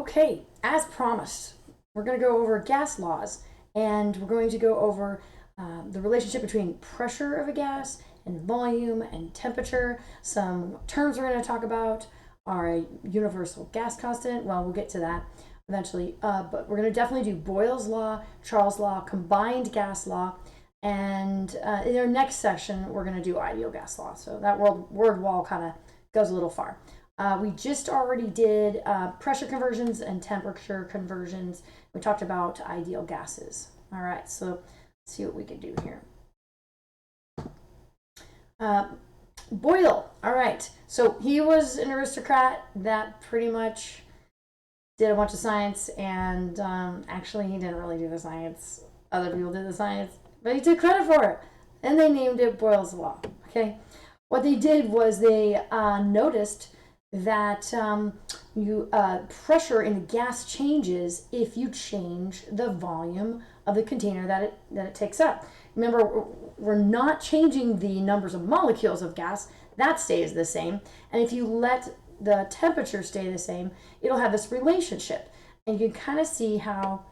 Okay, as promised, we're going to go over gas laws, and we're going to go over the relationship between pressure of a gas and volume and temperature. Some terms we're going to talk about are a universal gas constant. Well, we'll get to that eventually, but we're going to definitely do Boyle's law, Charles' law, combined gas law, and in our next session, we're going to do ideal gas law. So that word wall kind of goes a little far. We just already did pressure conversions and temperature conversions. We talked about ideal gases. All right, so let's see what we can do here. Boyle, all right. So he was an aristocrat that pretty much did a bunch of science, and actually he didn't really do the science. Other people did the science, but he took credit for it, and they named it Boyle's Law, okay? What they did was they noticed that pressure in the gas changes if you change the volume of the container that it takes up. Remember, we're not changing the numbers of molecules of gas. That stays the same. And if you let the temperature stay the same, it'll have this relationship. And you can kind of see how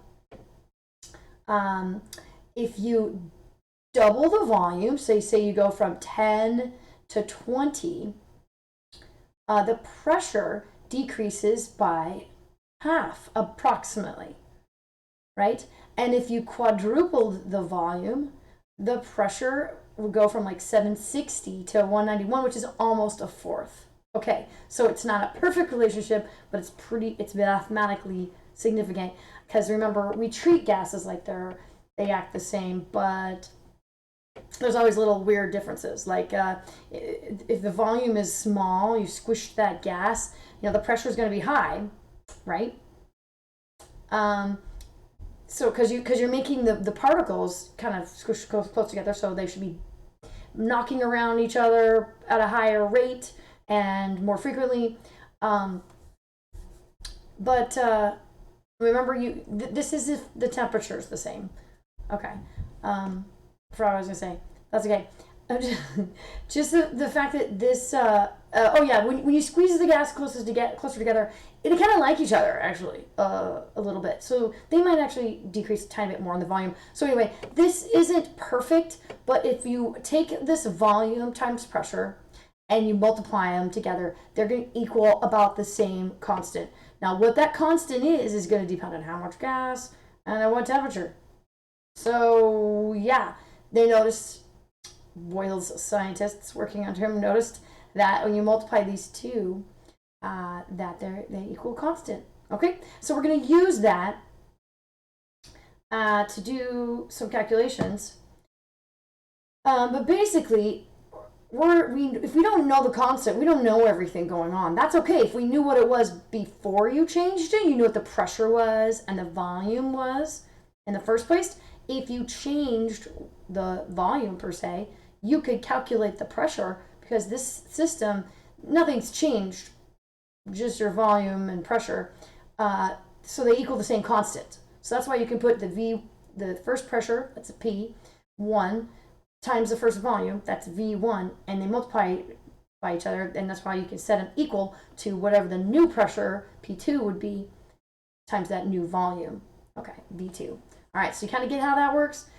if you double the volume, say you go from 10 to 20, the pressure decreases by half, approximately, right? And if you quadrupled the volume, the pressure would go from like 760 to 191, which is almost a fourth. Okay, so it's not a perfect relationship, but it's mathematically significant, because remember, we treat gases like they act the same, but there's always little weird differences. Like if the volume is small, you squish that gas, the pressure is going to be high, right? So because you're making the particles kind of squish close together, so they should be knocking around each other at a higher rate and more frequently. But remember, this is if the temperature is the same. Okay. For what I was gonna say, that's okay. Just the fact that this, when you squeeze the gas closer together, it kind of like each other actually a little bit. So they might actually decrease a tiny bit more in the volume. So anyway, this isn't perfect, but if you take this volume times pressure and you multiply them together, they're going to equal about the same constant. Now, what that constant is going to depend on how much gas and at what temperature. So yeah. They noticed, Boyle's scientists working on him noticed that when you multiply these two, that they equal constant. Okay, so we're going to use that to do some calculations. But basically, if we don't know the constant, we don't know everything going on. That's okay. If we knew what it was before you changed it, you knew what the pressure was and the volume was in the first place. If you changed the volume per se, you could calculate the pressure, because this system, nothing's changed, just your volume and pressure. So they equal the same constant. So that's why you can put the first pressure, that's a P1, times the first volume, that's V1, and they multiply by each other, and that's why you can set them equal to whatever the new pressure, P2, would be, times that new volume. Okay, V2. All right, so you kind of get how that works.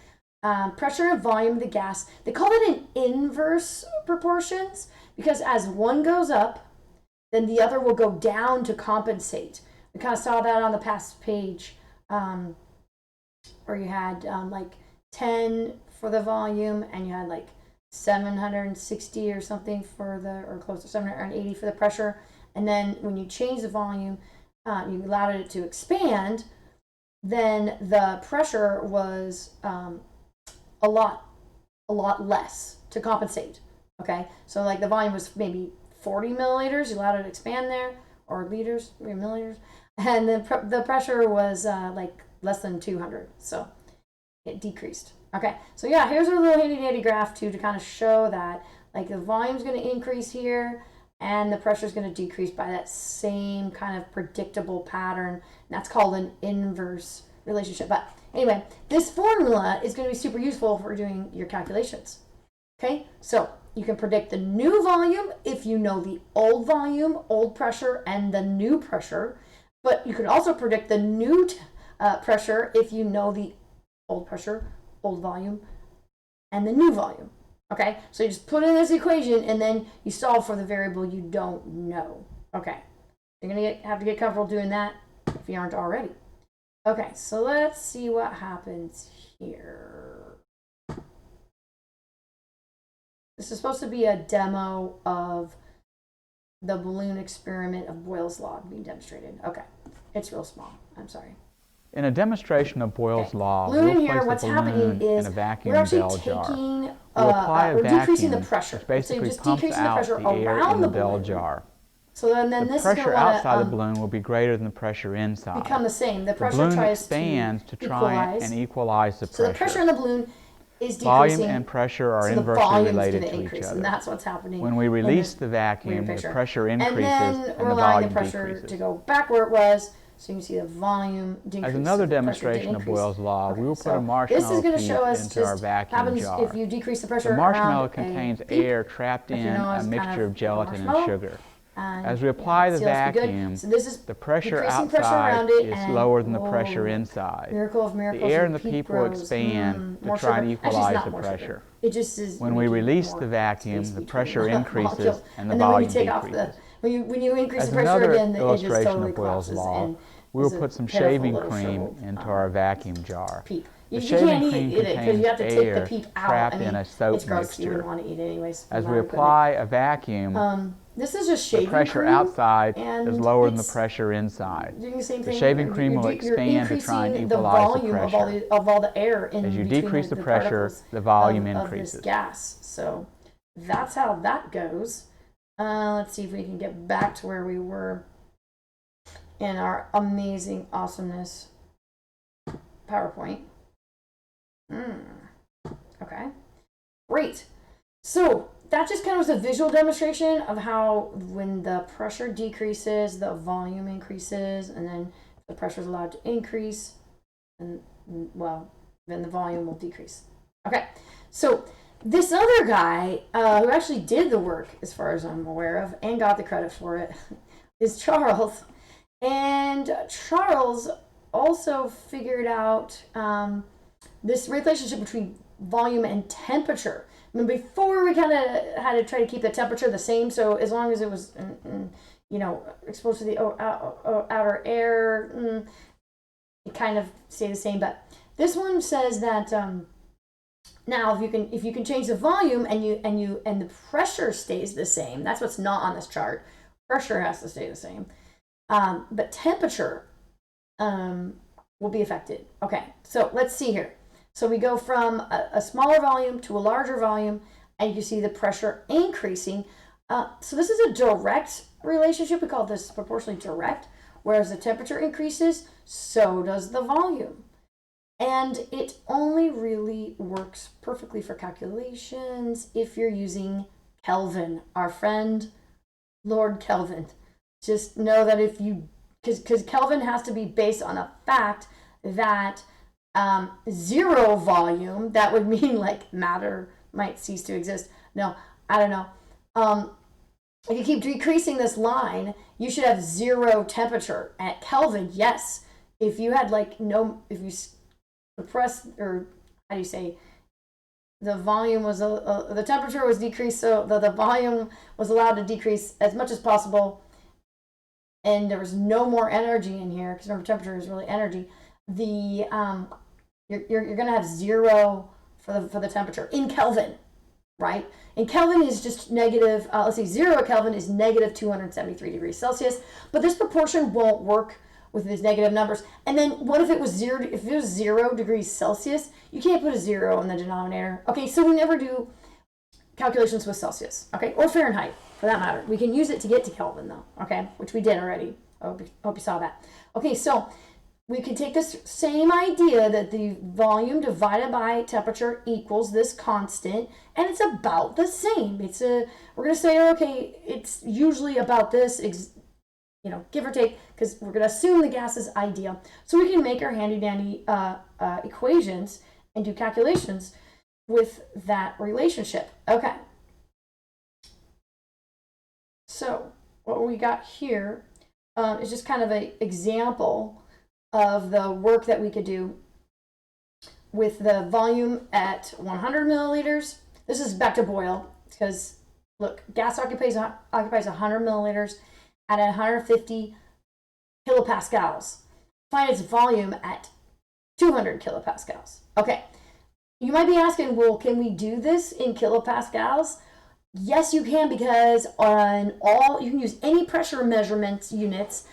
Pressure and volume of the gas, they call it an inverse proportions, because as one goes up, then the other will go down to compensate. We kind of saw that on the past page, where you had like 10 for the volume, and you had like 760 or something or close to 780 for the pressure. And then when you change the volume, you allowed it to expand, then the pressure was a lot less to compensate. Okay, so like the volume was maybe 40 milliliters, you allowed it to expand there, or liters, or milliliters, and the pressure was like less than 200, so it decreased. Okay, so yeah, here's a little handy dandy graph too, to kind of show that like the volume's going to increase here, and the pressure is going to decrease by that same kind of predictable pattern. And that's called an inverse relationship. But anyway, this formula is going to be super useful for doing your calculations. Okay, so you can predict the new volume if you know the old volume, old pressure, and the new pressure. But you can also predict the new pressure if you know the old pressure, old volume, and the new volume. Okay, so you just put in this equation and then you solve for the variable you don't know. Okay, you're going to have to get comfortable doing that if you aren't already. Okay, so let's see what happens here. This is supposed to be a demo of the balloon experiment of Boyle's law being demonstrated. Okay, it's real small. I'm sorry. In a demonstration of Boyle's law, balloon we'll here, place what's the happening balloon is in a vacuum we're actually bell jar. taking, We'll apply a we're decreasing vacuum, the pressure. which basically just pumps decreasing the out pressure the air around in the bell balloon. jar. So then The this pressure is going outside to the balloon will be greater than the pressure inside. become the same. The pressure balloon tries expands to try equalize. and equalize the pressure. So the pressure in the balloon is decreasing. Volume and pressure are so inversely related to increase, each other. And that's what's happening. When we release the vacuum, the pressure increases and then and the volume pressure decreases. to go back where it was, so you can see the volume decrease. As another so demonstration of Boyle's law, we will put a marshmallow peep into our vacuum jar. If you decrease the pressure the marshmallow around contains a peep, air trapped in a mixture of gelatin and sugar. And as we apply the vacuum, so this is the pressure pressure outside is lower than the whoa, pressure inside. Miracle of miracles, the air in the peep peep will grows. expand to More try and sugar. equalize the More pressure. sugar. It just is when we release the vacuum, the pressure increases and the volume decreases. When you increase As the pressure another again, it just illustration totally of Boyle's collapses. law, And we will put some shaving cream into our vacuum jar. Peep. The You shaving can't cream eat it because you have to take the contains peep out. trapped in a soap it's gross. mixture. You wouldn't want to eat it anyways. As we apply a vacuum, this is just shaving the pressure cream, outside is lower than the pressure inside. Doing the same thing. The shaving cream will expand to try and equalize the pressure. Of all the air in As you between decrease the pressure, the volume increases. Of this gas. So that's how that goes. Let's see if we can get back to where we were in our amazing awesomeness PowerPoint. Okay, great. So that just kind of was a visual demonstration of how when the pressure decreases, the volume increases, and then the pressure is allowed to increase, and well, then the volume will decrease. Okay, so this other guy who actually did the work, as far as I'm aware of, and got the credit for it, is Charles. And Charles also figured out this relationship between volume and temperature. I mean, before we kind of had to try to keep the temperature the same, so as long as it was, exposed to the outer air, it kind of stayed the same. But this one says that now if you can change the volume and the pressure stays the same. That's what's not on this chart. Pressure has to stay the same, but temperature will be affected. Okay, so let's see here. So we go from a smaller volume to a larger volume, and you see the pressure increasing. So this is a direct relationship. We call this proportionally direct. Whereas the temperature increases, so does the volume. And it only really works perfectly for calculations if you're using Kelvin, our friend, Lord Kelvin. Just know that if you, because Kelvin has to be based on a fact that zero volume, that would mean like matter might cease to exist. No, I don't know. If you keep decreasing this line, you should have zero temperature. At Kelvin, yes. If you had if you suppress, or how do you say, the volume was, the temperature was decreased, so the volume was allowed to decrease as much as possible, and there was no more energy in here, because remember, temperature is really energy. You're going to have zero for the temperature in Kelvin, right? And Kelvin is just negative, let's see, 0 at Kelvin is negative 273 degrees Celsius, but this proportion won't work with these negative numbers. And then what if it was 0, if it was 0 degrees Celsius, you can't put a 0 in the denominator. Okay, so we never do calculations with Celsius, okay, or Fahrenheit for that matter. We can use it to get to Kelvin though, okay, which we did already. Hope you saw that. Okay, so we can take this same idea that the volume divided by temperature equals this constant, and it's about the same. We're going to say, okay, it's usually about this, give or take, because we're going to assume the gas is ideal. So we can make our handy-dandy equations and do calculations with that relationship. Okay. So what we got here, is just kind of an example of the work that we could do with the volume at 100 milliliters. This is back to Boyle, because look, gas occupies 100 milliliters at 150 kilopascals. Find its volume at 200 kilopascals. Okay, you might be asking, well, can we do this in kilopascals? Yes, you can, because you can use any pressure measurement units,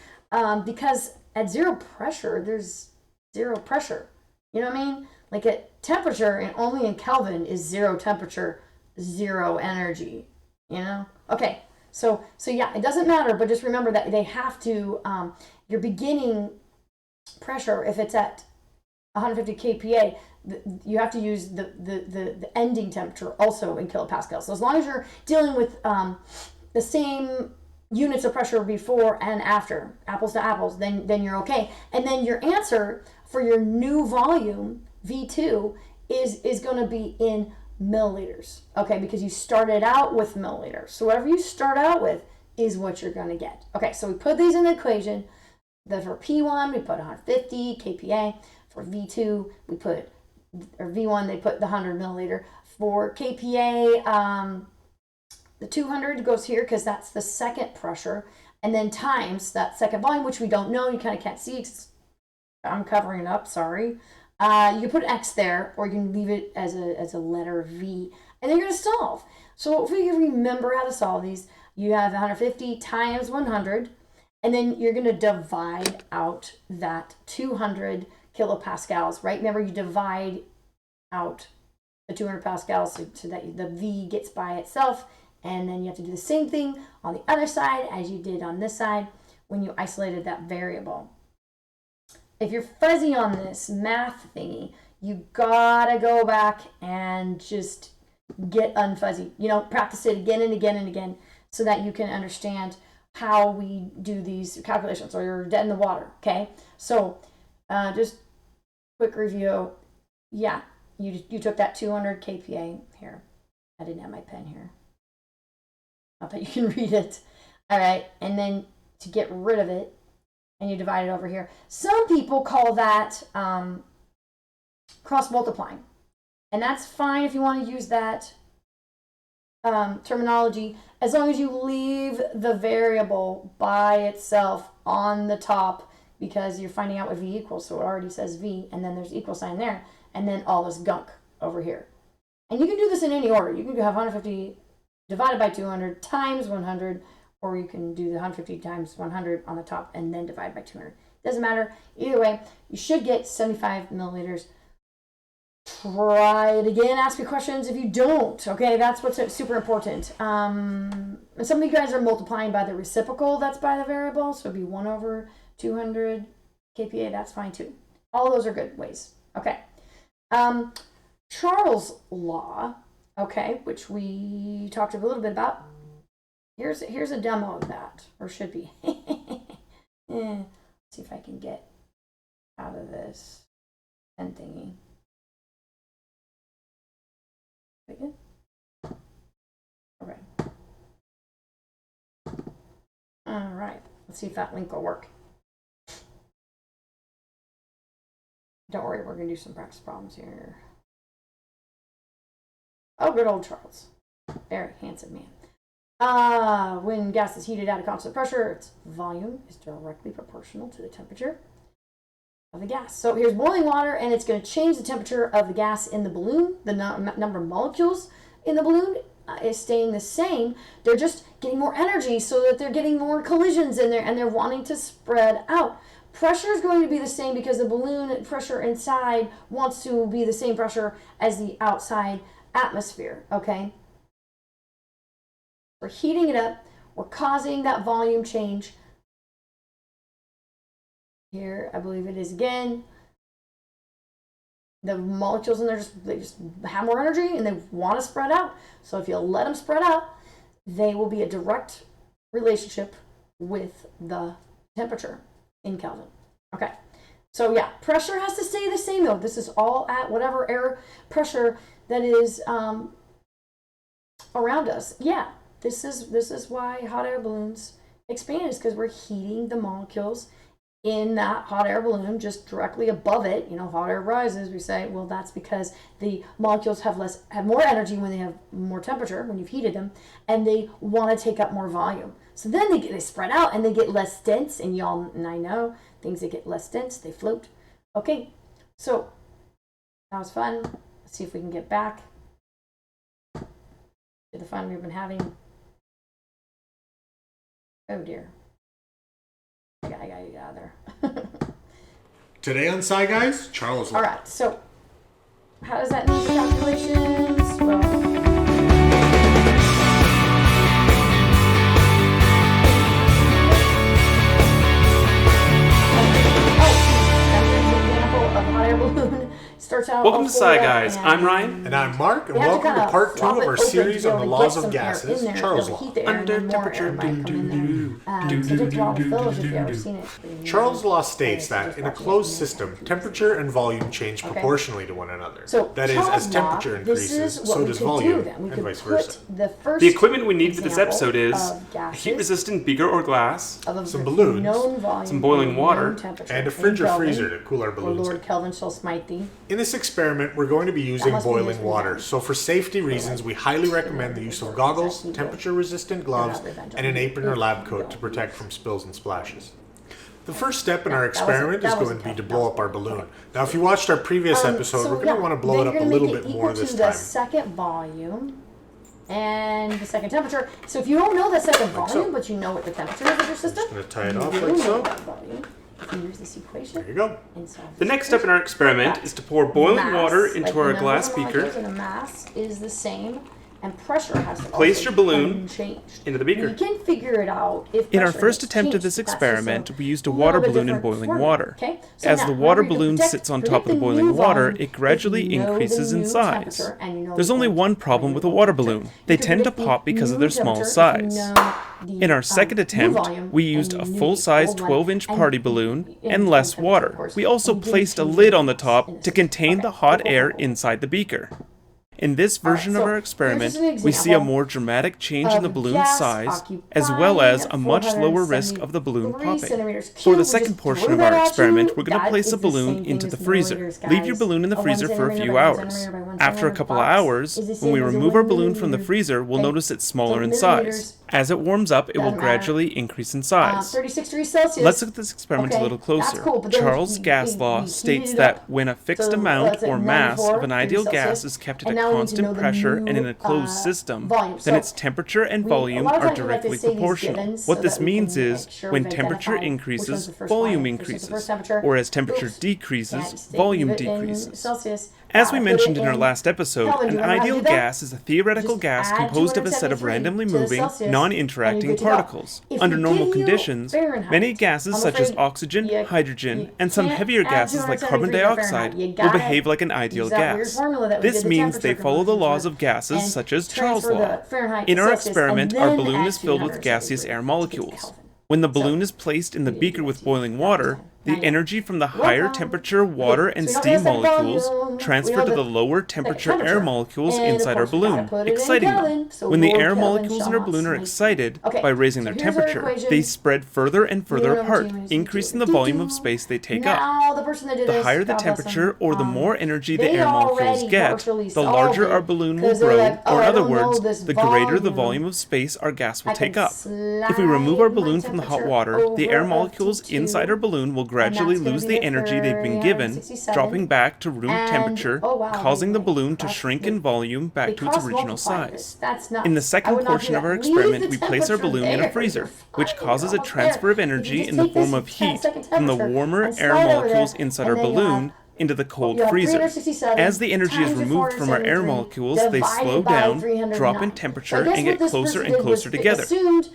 because at zero pressure, there's zero pressure. You know what I mean? Like at temperature, and only in Kelvin is zero temperature, zero energy. You know? Okay, so yeah, it doesn't matter, but just remember that they have to, your beginning pressure, if it's at 150 kPa, you have to use the ending temperature also in kilopascals. So as long as you're dealing with the same units of pressure before and after, apples to apples, then you're okay. And then your answer for your new volume, V2, is going to be in milliliters, okay? Because you started out with milliliters. So whatever you start out with is what you're going to get. Okay, so we put these in the equation. For P1, we put 150 kPa. For V2, we put, or V1, they put the 100 milliliter. For kPa, the 200 goes here because that's the second pressure, and then times that second volume, which we don't know. You kind of can't see. I'm covering it up, sorry. You can put X there, or you can leave it as a letter V, and then you're going to solve. So if we remember how to solve these, you have 150 times 100, and then you're going to divide out that 200 kilopascals, right? Remember, you divide out the 200 pascals so that the V gets by itself, and then you have to do the same thing on the other side as you did on this side when you isolated that variable. If you're fuzzy on this math thingy, you gotta go back and just get unfuzzy. You know, practice it again and again and again so that you can understand how we do these calculations, or you're dead in the water, okay? So just quick review. Yeah, you took that 200 kPa here. I didn't have my pen here. Not that you can read it. All right, and then to get rid of it, and you divide it over here. Some people call that cross multiplying, and that's fine if you want to use that terminology, as long as you leave the variable by itself on the top, because you're finding out what V equals, so it already says V, and then there's equal sign there, and then all this gunk over here. And you can do this in any order. You can have 150 divided by 200 times 100, or you can do the 150 times 100 on the top and then divide by 200. Doesn't matter. Either way, you should get 75 milliliters. Try it again. Ask me questions if you don't. Okay, that's what's super important. And some of you guys are multiplying by the reciprocal. That's by the variable. So it'd be 1 over 200 kPa. That's fine too. All of those are good ways. Okay. Charles' law, okay, which we talked a little bit about. Here's a demo of that, or should be. Let's see if I can get out of this pen thingy. Okay. All right. Let's see if that link will work. Don't worry, we're gonna do some practice problems here. Oh, good old Charles. Very handsome man. When gas is heated at a constant pressure, its volume is directly proportional to the temperature of the gas. So here's boiling water, and it's going to change the temperature of the gas in the balloon. The number of molecules in the balloon is staying the same. They're just getting more energy so that they're getting more collisions in there, and they're wanting to spread out. Pressure is going to be the same because the balloon pressure inside wants to be the same pressure as the outside atmosphere, okay? We're heating it up. We're causing that volume change. Here, I believe it is again. The molecules in there they just have more energy and they want to spread out. So if you let them spread out, they will be a direct relationship with the temperature in Kelvin. Okay. So yeah, pressure has to stay the same though. This is all at whatever air pressure that is around us. Yeah. This is why hot air balloons expand is because we're heating the molecules in that hot air balloon just directly above it. You know, hot air rises, we say, well, that's because the molecules have more energy when they have more temperature, when you've heated them, and they want to take up more volume. So then they spread out and they get less dense, and y'all and I know things that get less dense, they float. Okay, so that was fun. Let's see if we can get back to the fun we've been having. Oh dear. I gotta get out of there. Today on Sci Guys, Charles Law. All right, so how does that need calculations? Well, starts out. Welcome to Sci Guys. I'm Ryan. And I'm Mark, and welcome to part 2 of our series on the laws of gases, Charles Law. Under temperature. Charles Law states that in a closed system, temperature and volume change proportionally to one another. That is, as temperature increases, so does volume, and vice versa. The equipment we need for this episode is a heat-resistant beaker or glass, some balloons, some boiling water, and a fridge or freezer to cool our balloons. Lord Kelvin shall smite thee. In this experiment, we're going to be using boiling water, so for safety reasons, we highly recommend the use of goggles, temperature-resistant gloves, and an apron or lab coat to protect from spills and splashes. The first step in our experiment is going to be to blow up our balloon. Now, if you watched our previous episode, we're going to want to blow it up a little bit more this time. The second volume and the second temperature. So if you don't know the second volume, but you know what the temperature is of your system, I'm just going to tie it off like so. Use this equation. There you go. The next step in our experiment is to pour boiling water into our glass beaker. And the mass is the same, and pressure has to place your balloon into the beaker. We can figure it out if in our first attempt at this experiment, we used a water balloon in boiling water. As the water balloon sits on top of the boiling water, it gradually increases in size. There's only one problem with a water balloon. They tend to pop because of their small size. In our second attempt, we used a full-size 12-inch party balloon and less water. We also placed a lid on the top to contain the hot air inside the beaker. In this version of our experiment, we see a more dramatic change in the balloon's size, as well as a much lower risk of the balloon popping. For the second portion of our experiment, we're going to place a balloon into the freezer. Leave your balloon in the freezer for a few hours. After a couple of hours, when we remove our balloon from the freezer, we'll notice it's smaller in size. As it warms up, it will gradually increase in size. 36 degrees Celsius. Let's look at this experiment a little closer. Charles' gas law states that when a fixed amount or mass of an ideal gas is kept at a constant pressure and in a closed system, then its temperature and volume are directly proportional. What this means is, when temperature increases, volume increases, or as temperature decreases, volume decreases. As we mentioned in our last episode, an ideal gas is a theoretical gas composed of a set of randomly moving, non-interacting particles. Under normal conditions, many gases such as oxygen, hydrogen, and some heavier gases like carbon dioxide will behave like an ideal gas. This means they follow the laws of gases such as Charles' law. In our experiment, our balloon is filled with gaseous air molecules. When the balloon is placed in the beaker with boiling water, the energy from the higher temperature water and steam molecules transfer to the lower temperature air molecules inside our balloon, exciting them. When the air molecules in our balloon are excited by raising their temperature, they spread further and further apart, increasing the volume of space they take up. The higher the temperature or the more energy the air molecules get, the larger our balloon will grow, or in other words, the greater the volume of space our gas will take up. If we remove our balloon from the hot water, the air molecules inside our balloon will gradually lose the energy they've been given, dropping back to room temperature, causing the balloon to shrink in volume back to its original size. In the second portion of our experiment, we place our balloon in a freezer, which causes a transfer of energy in the form of heat from the warmer air molecules inside our balloon into the cold freezer. As the energy is removed from our air molecules, they slow down, drop in temperature, and get closer and closer together,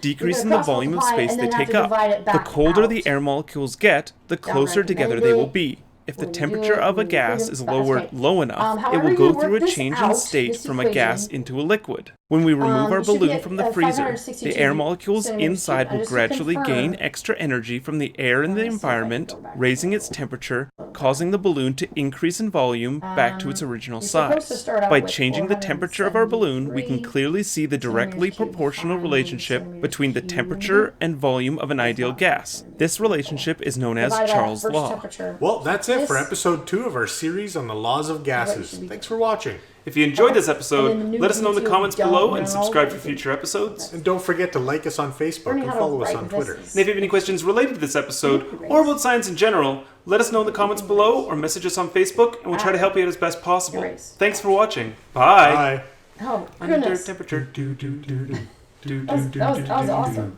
decreasing the volume of space they take up. The colder the air molecules get, the closer together they will be. If the temperature of a gas is lowered low enough, it will go through a change in state from a gas into a liquid. When we remove our balloon from the freezer, the air molecules inside will gradually gain extra energy from the air in the environment, raising its temperature, causing the balloon to increase in volume back to its original size. By changing the temperature of our balloon, we can clearly see the directly proportional relationship between the temperature and volume of an ideal gas. This relationship is known as Charles' Law. Well, that's it for episode 2 of our series on the laws of gases. Thanks for watching. If you enjoyed this episode, let us know in the comments below and subscribe for future episodes. And don't forget to like us on Facebook and follow us on Twitter. And if you have any questions related to this episode, or about science in general, let us know in the comments below or message us on Facebook and we'll try to help you out as best possible. Thanks for watching. Bye. Oh, Under goodness. temperature. That was awesome.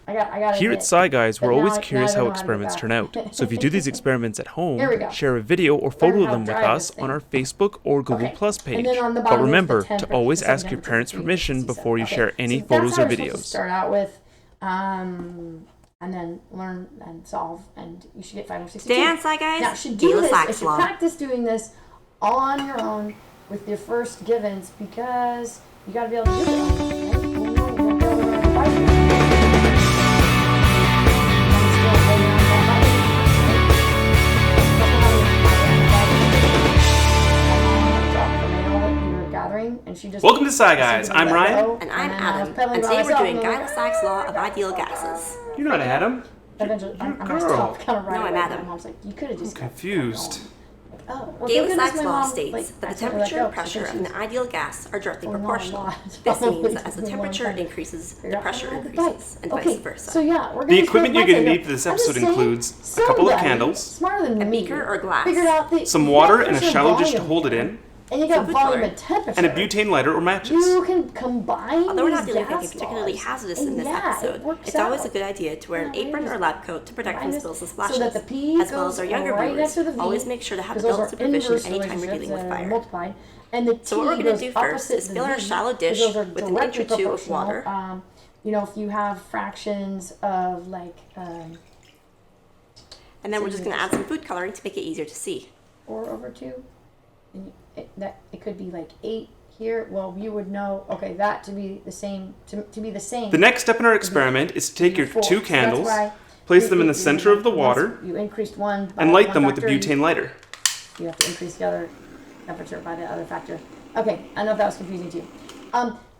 I got Here at Sci Guys, we're always curious how experiments turn out. So if you do these experiments at home, share a video or photo of them with us on our Facebook or Google Plus page. But remember to always ask your parents' permission before you share any photos or videos. Start out with, and then learn and solve, and you should get 562. Stay on Sci Guys. Now, you should do this. You should practice doing this all on your own with your first givens because you got to be able to do it. Right? Welcome to Sci Guys. I'm Ryan. And I'm Adam. And today we're doing Gay-Lussac's Law of Ideal Gases. You're not Adam. Eventually, I'm girl. kind of right. No, I'm Adam. My mom's like, you could have just Confused. Gay-Lussac's law states that the temperature and pressure of an ideal gas are directly proportional. This means that as the temperature increases, the pressure increases, and vice versa. The equipment you're going to need for this episode includes a couple of candles, a beaker or glass, some water and a shallow dish to hold it in, and you got volume and temperature. and a butane lighter or matches. You can combine. Although we're not doing anything particularly hazardous in this episode, it's always a good idea to wear an apron or lab coat to protect from spills and splashes. So that the pee as well as our younger viewers, always make sure to have adult supervision anytime you're dealing with fire. So what we're going to do first is fill our shallow dish with an inch or two of water. You know, if you have fractions of like... and then we're just going to add some food coloring to make it easier to see. 4/2. And it could be like 8 here. Well, you would know, okay, that to be the same, to be the same. The next step in our experiment is to take your 2 candles, place them in the center of the water, you increased one and light them with the butane lighter. You have to increase the other temperature by the other factor. Okay, I know if that was confusing to you.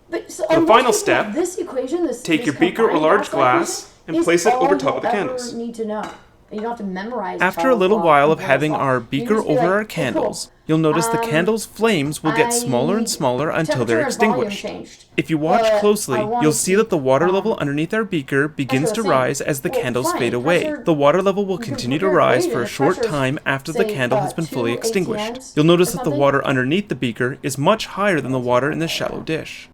But so the final step, this equation, take your beaker or large glass and place it over top of the candles. Need to know. You don't have to memorize. After a little while of having our beaker over our candles, you'll notice the candle's flames will get smaller and smaller until they're extinguished. If you watch closely, you'll see that the water level underneath our beaker begins to rise as the candles fade away. The water level will continue to rise for a short time after the candle has been fully extinguished. You'll notice that the water underneath the beaker is much higher than the water in the shallow dish.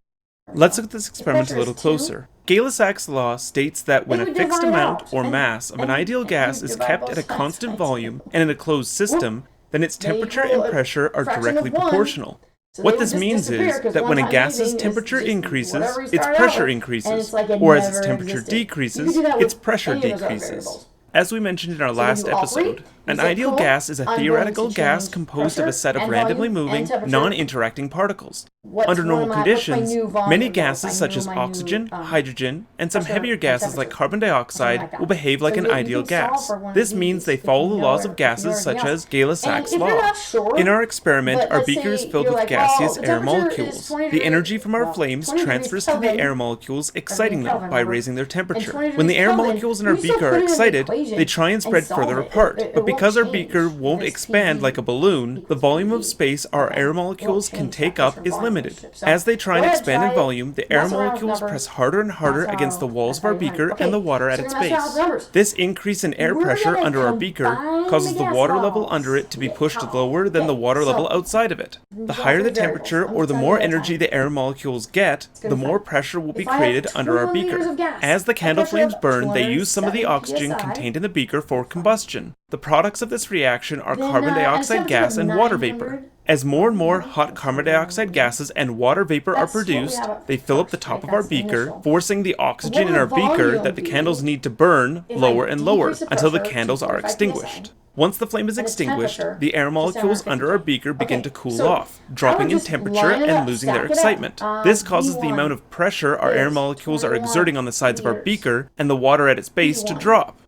Let's look at this experiment a little closer. Gay-Lussac's law states that when a fixed amount or mass of an ideal gas is kept at a constant volume and in a closed system, then its temperature and pressure are directly proportional. What this means is that when a gas's temperature increases, its pressure increases, or as its temperature decreases, its pressure decreases. As we mentioned in our last episode, an ideal gas is a theoretical gas composed of a set of randomly moving, non-interacting particles. Under normal conditions, many gases such as oxygen, hydrogen, and some heavier gases like carbon dioxide will behave like an ideal gas. This means they follow the laws of gases such as Gay-Lussac's law. In our experiment, our beaker is filled with gaseous air molecules. The energy from our flames transfers to the air molecules, exciting them by raising their temperature. When the air molecules in our beaker are excited, they try and spread further apart, but because our beaker won't expand like a balloon, the volume of space our air molecules can take up is limited. As they try and expand in volume, the air molecules press harder and harder against the walls of our beaker and the water at its base. This increase in air pressure under our beaker causes the water level under it to be pushed lower than the water level outside of it. The higher the temperature or the more energy the air molecules get, the more pressure will be created under our beaker. As the candle flames burn, they use some of the oxygen contained in the beaker for combustion. The products of this reaction are carbon dioxide gas and water vapor. As more and more hot carbon dioxide gases and water vapor are produced, they fill up the top of our beaker, forcing the oxygen in our beaker that the candles need to burn lower and lower until the candles are extinguished. Once the flame is extinguished, the air molecules under our beaker begin to cool off, dropping in temperature and losing their excitement. This causes the amount of pressure our air molecules are exerting on the sides of our beaker and the water at its base to drop.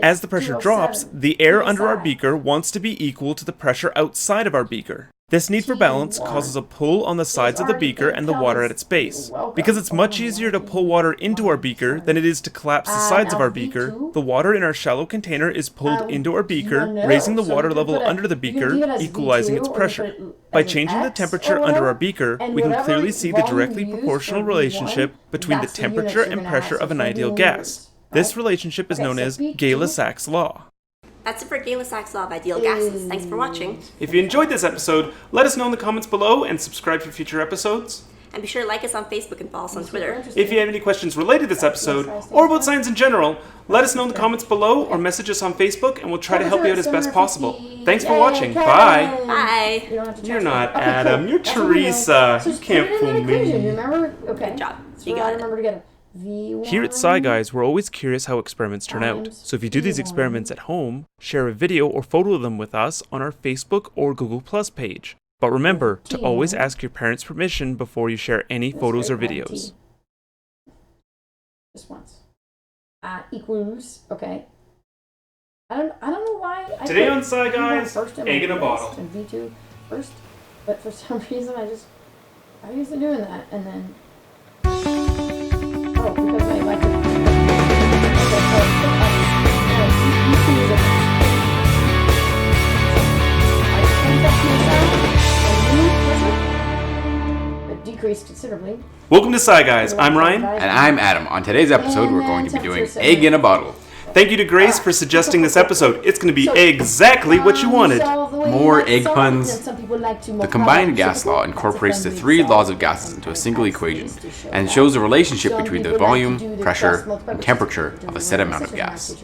As the pressure drops, the air under our beaker wants to be equal to the pressure outside of our beaker. This need for balance causes a pull on the sides of the beaker and the water at its base. Because it's much easier to pull water into our beaker than it is to collapse the sides of our beaker, the water in our shallow container is pulled into our beaker, raising the water level under the beaker, equalizing its pressure. By changing the temperature under our beaker, we can clearly see the directly proportional relationship between the temperature and pressure of an ideal gas. This relationship is known as Gay-Lussac's law. That's it for Gay-Lussac's law of ideal gases. Thanks for watching. If you enjoyed this episode, let us know in the comments below and subscribe for future episodes. And be sure to like us on Facebook and follow us on Twitter. If you have any questions related to this episode, or about science in general, let us know in the comments below or message us on Facebook and we'll try to help you out as best possible. Thanks for watching. Bye. Bye. You're not Adam. You're Teresa. You can't fool me. Remember? Okay. Good job. You got it. Remember to get V1. Here at Sci Guys, we're always curious how experiments turn out. So if you do these experiments at home, share a video or photo of them with us on our Facebook or Google Plus page. But remember to always ask your parents' permission before you share any photos or videos. Just once. Equals, okay. I don't know why. Today on Sci Guys, egg in a bottle. And V2 first, but for some reason I used to doing that, and then. Oh, because I like it. It decreased considerably. Welcome to Sci Guys. I'm Ryan. And I'm Adam. On today's episode, we're going to be doing egg in a bottle. Thank you to Grace for suggesting this episode. It's going to be exactly what you wanted. More egg puns. The combined gas law incorporates the three laws of gases into a single equation and shows the relationship between the volume, pressure, and temperature of a set amount of gas.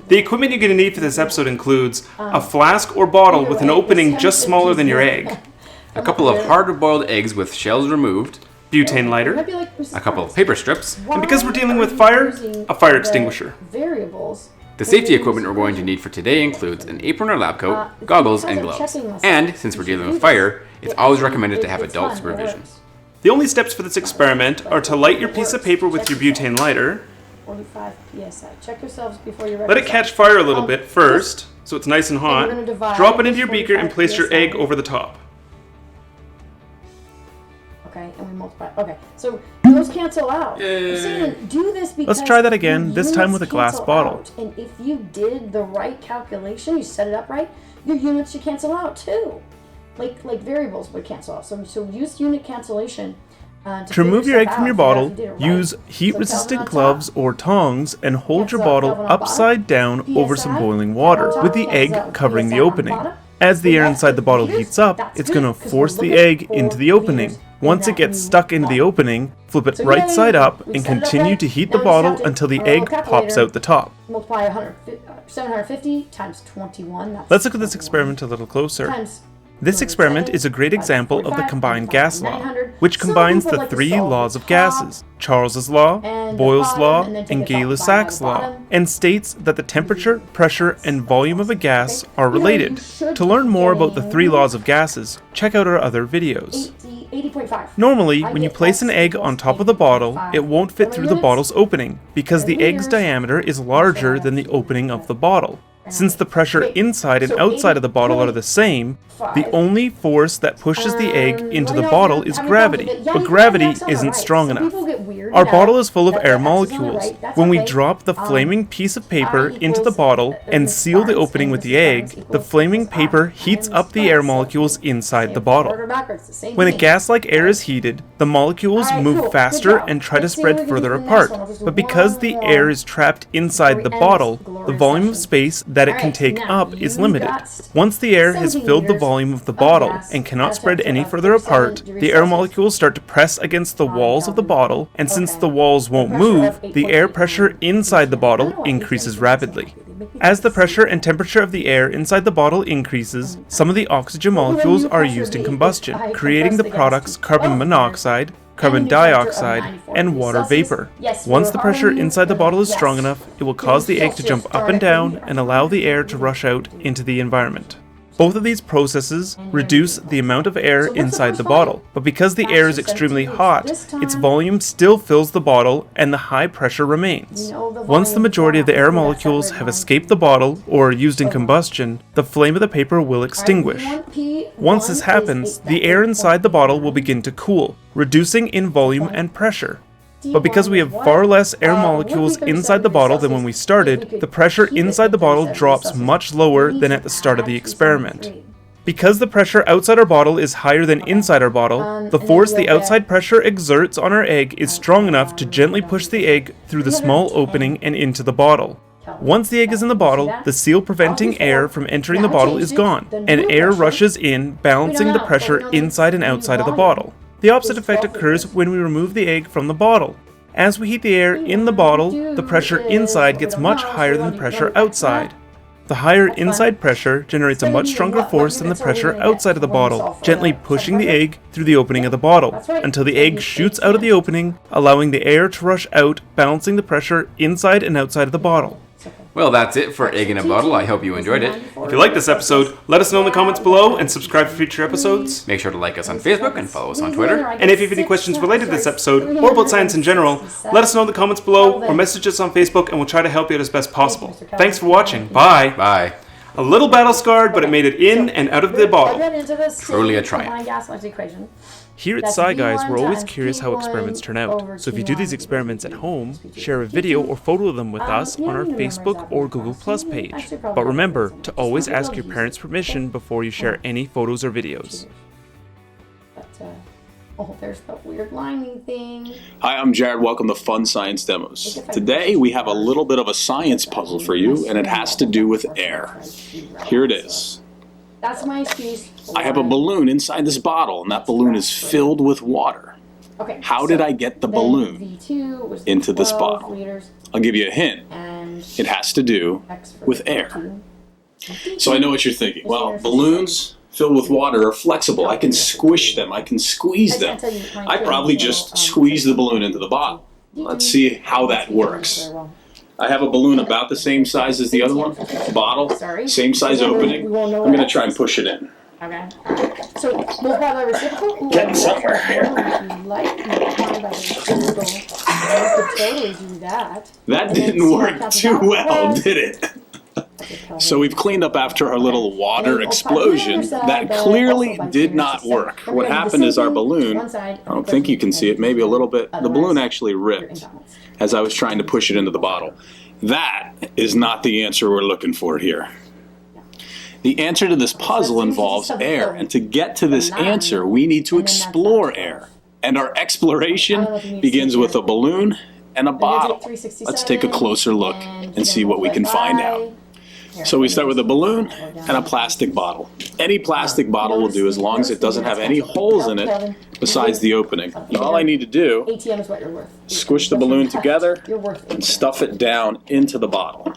The equipment you're going to need for this episode includes a flask or bottle with an opening just smaller than your egg, a couple of hard-boiled eggs with shells removed, butane lighter, a couple of paper strips, and because we're dealing with fire, a fire extinguisher. The safety equipment we're going to need for today includes an apron or lab coat, goggles, and gloves. And since we're dealing with fire, it's always recommended to have adult supervision. The only steps for this experiment are to light your piece of paper with your butane lighter, 45 psi. Check yourselves before you're ready. let it catch fire a little bit first, so it's nice and hot, drop it into your beaker and place your egg over the top. Okay, and we multiply. Okay, so those cancel out. Saying, do this because Let's try that again, this time with a glass bottle. And if you did the right calculation, you set it up right, your units should cancel out too. Like variables would cancel out. So use unit cancellation. To remove your egg from your bottle, use heat-resistant gloves or tongs and hold your bottle upside down over some boiling water, with the egg covering the opening. As the air inside the bottle heats up, it's going to force the egg into the opening. Once it gets stuck into the opening, flip it right side up and continue to heat the bottle until the egg pops out the top. Multiply 750 times 21. Let's look at this experiment a little closer. This experiment is a great example of the combined gas law, which combines the three laws of gases, Charles's law, Boyle's law, and Gay-Lussac's law, and states that the temperature, pressure, and volume of a gas are related. To learn more about the three laws of gases, check out our other videos. Normally, when you place an egg on top of the bottle, it won't fit through the bottle's opening, because the egg's diameter is larger than the opening of the bottle. Since the pressure inside and outside of the bottle are the same, the only force that pushes the egg into the bottle is gravity, but gravity isn't strong enough. Our bottle is full of air molecules. When we drop the flaming piece of paper into the bottle and seal the opening with the egg, the flaming paper heats up the air molecules inside the bottle. When a gas like air is heated, the molecules move faster and try to spread further apart, but because the air is trapped inside the bottle, the volume of space that it can take up is limited. Once the air has filled the volume of the bottle and cannot spread any further apart, the air molecules start to press against the walls of the bottle, and since the walls won't move, the air pressure inside the bottle increases rapidly. As the pressure and temperature of the air inside the bottle increases, some of the oxygen molecules are used in combustion, creating the products carbon monoxide, carbon dioxide, and water vapor. Once the pressure inside the bottle is strong enough, it will cause the egg to jump up and down and allow the air to rush out into the environment. Both of these processes reduce the amount of air inside the bottle, but because the air is extremely hot, its volume still fills the bottle and the high pressure remains. Once the majority of the air molecules have escaped the bottle or are used in combustion, the flame of the paper will extinguish. Once this happens, the air inside the bottle will begin to cool, reducing in volume and pressure. But because we have far less air molecules inside the bottle than when we started, the pressure inside the bottle drops much lower than at the start of the experiment. Because the pressure outside our bottle is higher than inside our bottle, the force the outside pressure exerts on our egg is strong enough to gently push the egg through the small opening and into the bottle. Once the egg is in the bottle, the seal preventing air from entering the bottle is gone, and air rushes in, balancing the pressure inside and outside of the bottle. The opposite effect occurs when we remove the egg from the bottle. As we heat the air in the bottle, the pressure inside gets much higher than the pressure outside. The higher inside pressure generates a much stronger force than the pressure outside of the bottle, gently pushing the egg through the opening of the bottle, until the egg shoots out of the opening, allowing the air to rush out, balancing the pressure inside and outside of the bottle. Well, that's it for Egg in a Bottle. I hope you enjoyed it. If you like this episode, let us know in the comments below and subscribe for future episodes. Make sure to like us on Facebook and follow us on Twitter. And if you have any questions related to this episode or about science in general, let us know in the comments below or message us on Facebook and we'll try to help you out as best possible. Thanks for watching. Bye. Bye. A little battle scarred, but it made it in and out of the bottle. Truly a triumph. Here at Sci Guys, we're always curious how experiments turn out. So if you do these experiments at home, share a video or photo of them with us on our Facebook or Google Plus page. But remember to always ask your parents' permission before you share any photos or videos. Oh, there's the weird lining thing. Hi, I'm Jared. Welcome to Fun Science Demos. Today we have a little bit of a science puzzle for you, and it has to do with air. Here it is. That's my excuse. I have a balloon inside this bottle, and that balloon is filled with water. Okay. How did I get the balloon into this bottle? I'll give you a hint. It has to do with air. So I know what you're thinking. Well, balloons filled with water are flexible. I can squish them. I can squeeze them. I probably just squeeze the balloon into the bottle. Let's see how that works. I have a balloon about the same size as the other one. Bottle, same size opening. I'm going to try and push it in. Okay. So we'll have a reciprocal. Getting somewhere here. That didn't work too well, did it? So we've cleaned up after our little water explosion. That clearly did not work. What happened is our balloon, I don't think you can see it, maybe a little bit, the balloon actually ripped as I was trying to push it into the bottle. That is not the answer we're looking for here. The answer to this puzzle involves air, and to get to this answer, we need to explore air. And our exploration begins with a balloon and a bottle. Let's take a closer look and see what we can find out. So we start with a balloon and a plastic bottle. Any plastic bottle will do as long as it doesn't have any holes in it besides the opening. All I need to do is squish the balloon together and stuff it down into the bottle.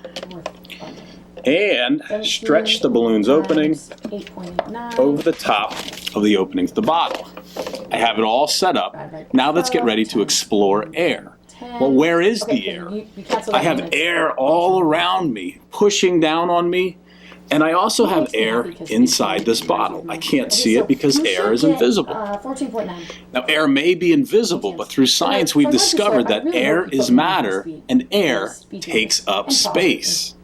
And stretch the balloon's opening over the top of the opening to the bottle. I have it all set up. Now let's get ready to explore air. Well, where is the air? I have air all around me, pushing down on me, and I also have air inside this bottle. I can't see it because air is invisible. Now, air may be invisible, but through science we've discovered that air is matter, and air takes up space.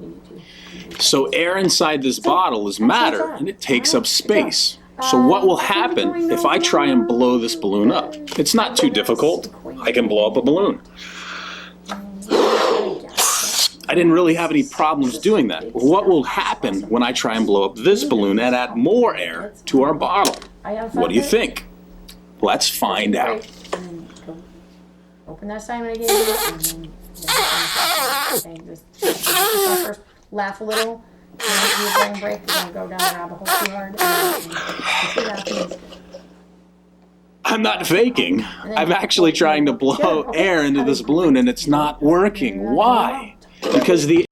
So air inside this bottle is matter, and it takes up space. So what will happen if I try and blow this balloon up? It's not too difficult. I can blow up a balloon. I didn't really have any problems doing that. What will happen when I try and blow up this balloon and add more air to our bottle? What do you think? Let's find out. Open that assignment I gave you, and then first laugh a little. And your brain break, you're gonna go down the rabbit hole too hard. I'm not faking. I'm actually trying to blow air into this balloon and it's not working. Why? Because the